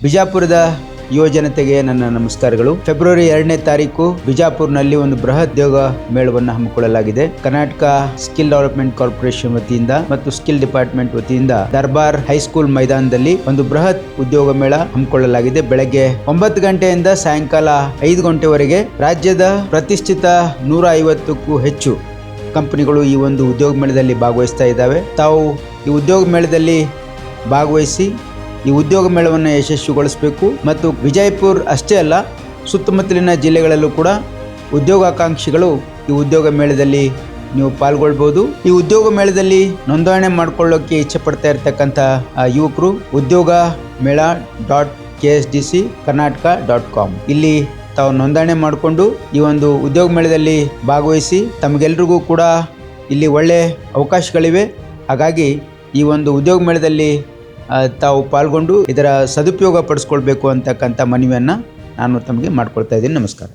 ಬಿಜಾಪುರದ ಯುವ ಜನತೆಗೆ ನನ್ನ ನಮಸ್ಕಾರಗಳು. ಫೆಬ್ರವರಿ 2ನೇ ತಾರೀಕು ಬಿಜಾಪುರ್ನಲ್ಲಿ ಒಂದು ಬೃಹತ್ ಉದ್ಯೋಗ ಮೇಳವನ್ನು ಹಮ್ಮಿಕೊಳ್ಳಲಾಗಿದೆ. ಕರ್ನಾಟಕ ಸ್ಕಿಲ್ ಡೆವಲಪ್ಮೆಂಟ್ ಕಾರ್ಪೊರೇಷನ್ ವತಿಯಿಂದ ಮತ್ತು ಸ್ಕಿಲ್ ಡಿಪಾರ್ಟ್ಮೆಂಟ್ ವತಿಯಿಂದ ದರ್ಬಾರ್ ಹೈಸ್ಕೂಲ್ ಮೈದಾನದಲ್ಲಿ ಒಂದು ಬೃಹತ್ ಉದ್ಯೋಗ ಮೇಳ ಹಮ್ಮಿಕೊಳ್ಳಲಾಗಿದೆ. ಬೆಳಗ್ಗೆ 9 ಗಂಟೆಯಿಂದ ಸಾಯಂಕಾಲ 5 ಗಂಟೆವರೆಗೆ ರಾಜ್ಯದ ಪ್ರತಿಷ್ಠಿತ 150ಕ್ಕೂ ಹೆಚ್ಚು ಕಂಪನಿಗಳು ಈ ಒಂದು ಉದ್ಯೋಗ ಮೇಳದಲ್ಲಿ ಭಾಗವಹಿಸ್ತಾ ಇದ್ದಾವೆ. ತಾವು ಈ ಉದ್ಯೋಗ ಮೇಳದಲ್ಲಿ ಭಾಗವಹಿಸಿ ಈ ಉದ್ಯೋಗ ಮೇಳವನ್ನು ಯಶಸ್ವಿಗೊಳಿಸಬೇಕು ಮತ್ತು ವಿಜಯಪುರ ಅಷ್ಟೇ ಅಲ್ಲ, ಸುತ್ತಮುತ್ತಲಿನ ಜಿಲ್ಲೆಗಳಲ್ಲೂ ಕೂಡ ಉದ್ಯೋಗಾಕಾಂಕ್ಷಿಗಳು ಈ ಉದ್ಯೋಗ ಮೇಳದಲ್ಲಿ ನೀವು ಪಾಲ್ಗೊಳ್ಬೋದು. ಈ ಉದ್ಯೋಗ ಮೇಳದಲ್ಲಿ ನೋಂದಣಿ ಮಾಡಿಕೊಳ್ಳೋಕೆ ಇಚ್ಛೆ ಪಡ್ತಾ ಇರ್ತಕ್ಕಂಥ ಯುವಕರು udyogmela.ksdckarnataka.com ಇಲ್ಲಿ ತಾವು ನೋಂದಣಿ ಮಾಡಿಕೊಂಡು ಈ ಒಂದು ಉದ್ಯೋಗ ಮೇಳದಲ್ಲಿ ಭಾಗವಹಿಸಿ ತಮಗೆಲ್ರಿಗೂ ಕೂಡ ಇಲ್ಲಿ ಒಳ್ಳೆ ಅವಕಾಶಗಳಿವೆ. ಹಾಗಾಗಿ ಈ ಒಂದು ಉದ್ಯೋಗ ಮೇಳದಲ್ಲಿ ತಾವು ಪಾಲ್ಗೊಂಡು ಇದರ ಸದುಪಯೋಗ ಪಡಿಸ್ಕೊಳ್ಬೇಕು ಅಂತಕ್ಕಂಥ ಮನವಿಯನ್ನು ನಾನು ತಮಗೆ ಮಾಡ್ಕೊಳ್ತಾ ಇದ್ದೀನಿ. ನಮಸ್ಕಾರ.